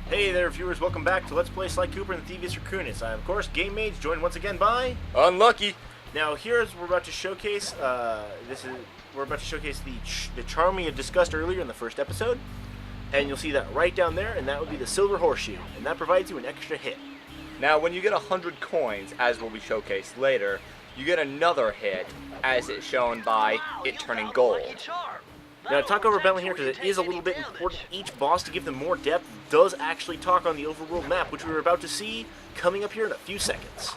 Hey there, viewers. Welcome back to Let's Play Sly Cooper and the Thievius Raccoonus. I am, of course, GameMage, joined once again by... Unlucky. Now, here's we're about to showcase. We're about to showcase the charm we had discussed earlier in the first episode, and you'll see that right down there, and that would be the Silver Horseshoe, and that provides you an extra hit. Now, when you get 100 coins, as will be showcased later, you get another hit, as it's shown by it turning gold. Now, to talk over Bentley here, because it is a little bit important, each boss, to give them more depth, does actually talk on the overworld map, which we're about to see coming up here in a few seconds.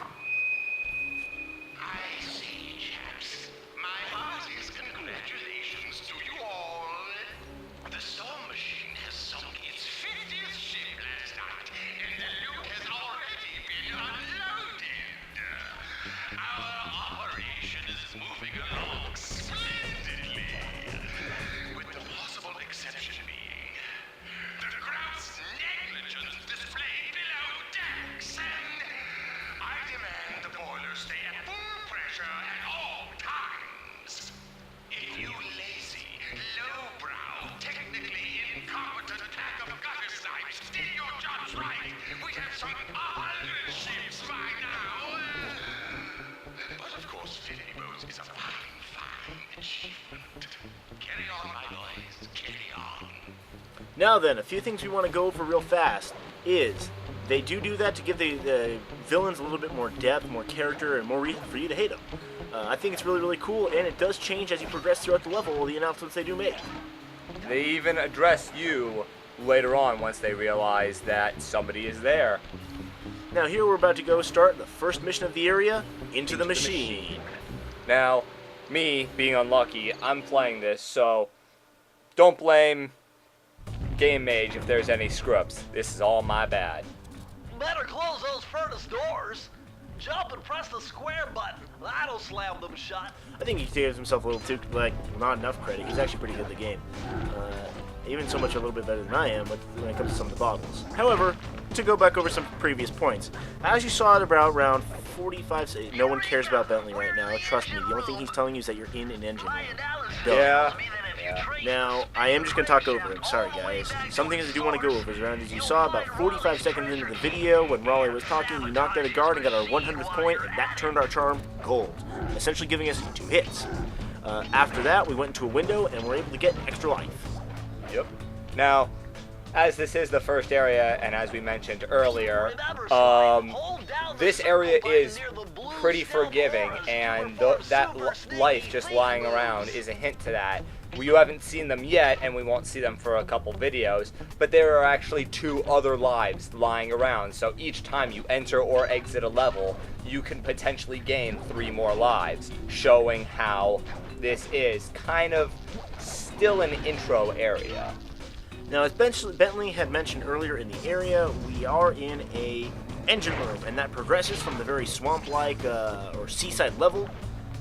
I see, chaps. My heartiest congratulations to you all. The storm machine has sunk its 50th ship last night, and the loot has already been unloaded. Our operation is moving along splendidly, with the possible exception being the gross negligence displayed below decks, and I demand the boilers stay at full pressure at all times. If you lazy, lowbrow, technically incompetent pack of gutter snipes did your jobs right, we'd have some other ships by now. But of course, fitting boats is a fine achievement. Carry on, my boys, carry on. Now then, a few things we want to go over real fast is they do that to give the villains a little bit more depth, more character, and more reason for you to hate them. I think it's really, really cool, and it does change as you progress throughout the level, the announcements they do make. They even address you later on once they realize that somebody is there. Now here we're about to go start the first mission of the area, Into the Machine. Now, me being unlucky, I'm playing this, so don't blame GameMage if there's any screw-ups. This is all my bad. Better close those furnace doors. Jump and press the square button. That'll slam them shut. I think he gives himself a little too, not enough credit. He's actually pretty good at the game. Even so much a little bit better than I am when it comes to some of the bottles. However, to go back over some previous points, as you saw at about around 45, no one cares about Bentley right now, trust me. The only thing he's telling you is that you're in an engine mode. Duh. Yeah. Now, I am just going to talk over him. Sorry, guys. Some things I do want to go over is around, as you saw, about 45 seconds into the video, when Raleigh was talking, you knocked out a guard and got our 100th point, and that turned our charm gold, essentially giving us 2 hits. After that, we went into a window, and were able to get extra life. Yep. Now, as this is the first area, and as we mentioned earlier, this area is pretty forgiving, and that life just lying around is a hint to that. You haven't seen them yet, and we won't see them for a couple videos, but there are actually 2 other lives lying around, so each time you enter or exit a level, you can potentially gain 3 more lives, showing how this is kind of still an intro area. Now, as Bentley had mentioned earlier in the area, we are in a engine room, and that progresses from the very swamp-like or seaside level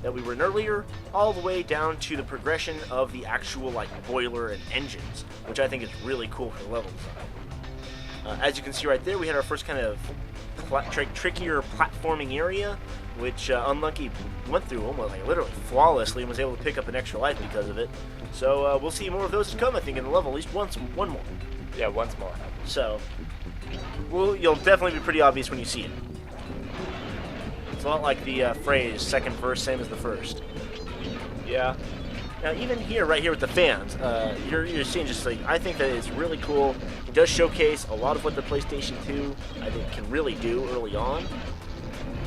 that we were in earlier, all the way down to the progression of the actual boiler and engines, which I think is really cool for the level design. As you can see right there, we had our first kind of trickier platforming area, which Unlucky went through almost literally flawlessly and was able to pick up an extra life because of it. So we'll see more of those to come, I think, in the level, at least one more. Yeah, once more. So, you'll definitely be pretty obvious when you see it. It's a lot like the phrase, second verse, same as the first. Yeah. Now, even here, right here with the fans, you're seeing just I think that it's really cool. It does showcase a lot of what the PlayStation 2, I think, can really do early on.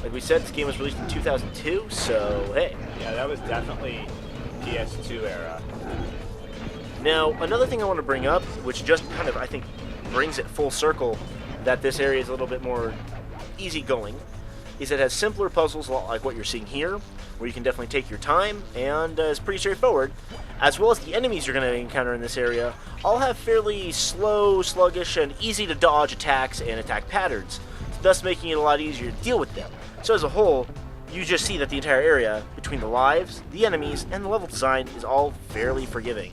Like we said, this game was released in 2002, so hey. Yeah, that was definitely PS2 era. Now, another thing I want to bring up, which just kind of, I think, brings it full circle, that this area is a little bit more easygoing, is it has simpler puzzles like what you're seeing here, where you can definitely take your time, and it's pretty straightforward, as well as the enemies you're going to encounter in this area all have fairly slow, sluggish, and easy to dodge attacks and attack patterns, thus making it a lot easier to deal with them. So as a whole, you just see that the entire area, between the lives, the enemies, and the level design, is all fairly forgiving.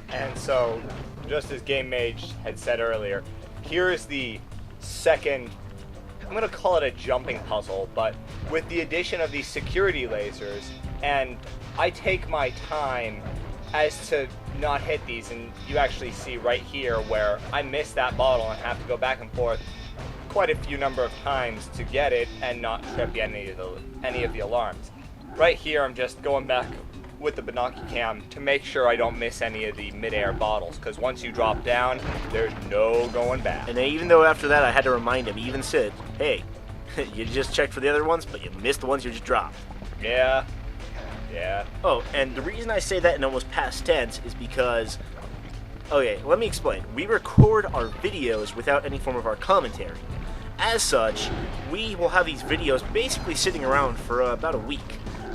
And so, just as GameMage had said earlier, here is the second, I'm going to call it a jumping puzzle, but with the addition of these security lasers, and I take my time as to not hit these, and you actually see right here where I missed that bottle and have to go back and forth quite a few number of times to get it and not trip any of the alarms. Right here, I'm just going back with the binocular cam to make sure I don't miss any of the mid-air bottles, because once you drop down, there's no going back. And even though after that I had to remind him, he even said, hey, you just checked for the other ones, but you missed the ones you just dropped. Yeah. Oh, and the reason I say that in almost past tense is because, okay, let me explain. We record our videos without any form of our commentary. As such, we will have these videos basically sitting around for about a week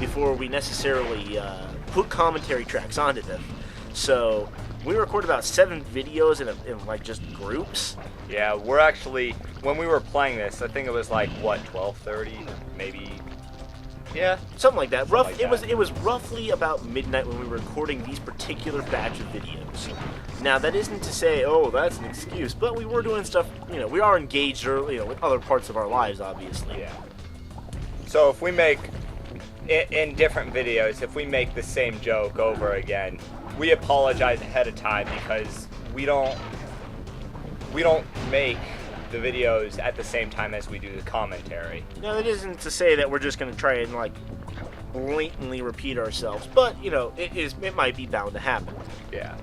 before we necessarily put commentary tracks onto them. So we record about 7 videos in like just groups. Yeah, we're actually, when we were playing this, I think it was like, what, 12:30, maybe? Yeah, Something like that. Something like that. It was roughly about midnight when we were recording these particular batch of videos. Now that isn't to say, oh, that's an excuse, but we were doing stuff. We are engaged, with other parts of our lives, obviously. Yeah. So if we make, in different videos, if we make the same joke over again, we apologize ahead of time because we don't make the videos at the same time as we do the commentary. Now that isn't to say that we're just going to try and like blatantly repeat ourselves, but it might be bound to happen. Yeah.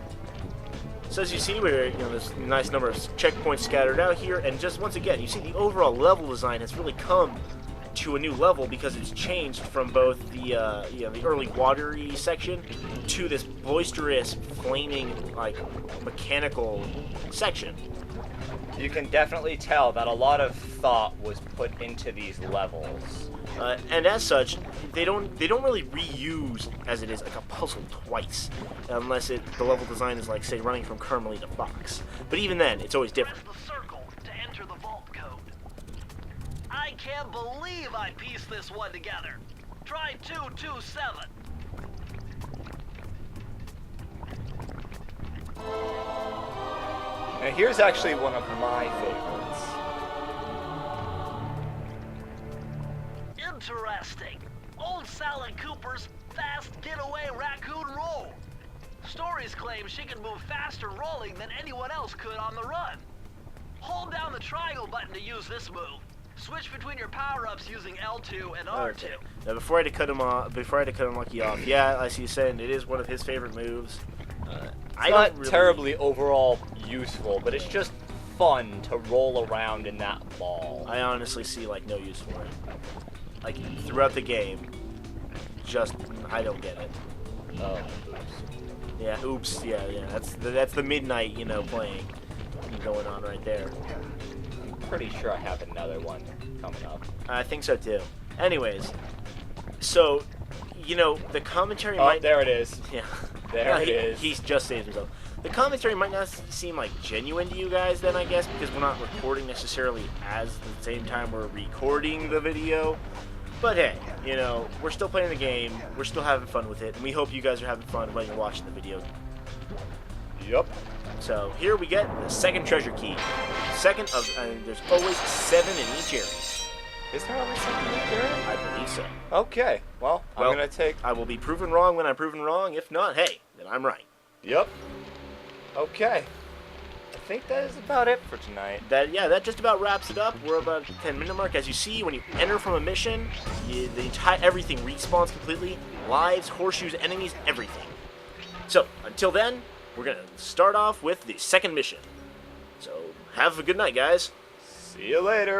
So as you see, there's a nice number of checkpoints scattered out here, and just once again, you see the overall level design has really come to a new level because it's changed from both the early watery section to this boisterous, flaming, like mechanical section. You can definitely tell that a lot of thought was put into these levels. And as such, they don't really reuse as it is like a puzzle twice, unless the level design is like, say, running from Carmelita Fox. But even then, it's always different. Press the circle to enter the vault code. I can't believe I pieced this one together. Try 227. Now here's actually one of my favorites. Interesting. Old Sally Cooper's fast getaway raccoon roll. Stories claim she can move faster rolling than anyone else could on the run. Hold down the triangle button to use this move. Switch between your power-ups using L2 and R2. Okay. Now before I had to cut him Lucky off, yeah, as he's saying, it is one of his favorite moves. It's not terribly overall useful, but it's just fun to roll around in that ball. I honestly see like no use for it. Like throughout the game, just I don't get it. Oh, Yeah, oops. Yeah. That's the midnight, playing going on right there. I'm pretty sure I have another one coming up. I think so too. Anyways, so the commentary Oh, might. there it is. Yeah. There it is. He's just saved himself. The commentary might not seem like genuine to you guys then, I guess, because we're not recording necessarily as the same time we're recording the video. But hey, we're still playing the game, we're still having fun with it, and we hope you guys are having fun while you're watching the video. Yep. So here we get the second treasure key. Second of, there's always 7 in each area. Is there only 7 in each area? I believe so. Okay. Well, I'm gonna take. I will be proven wrong when I'm proven wrong. If not, hey, then I'm right. Yep. Okay. I think that is about it for tonight. That just about wraps it up. We're about at the 10-minute mark. As you see, when you enter from a mission, everything respawns completely. Lives, horseshoes, enemies, everything. So, until then, we're going to start off with the second mission. So, have a good night, guys. See you later.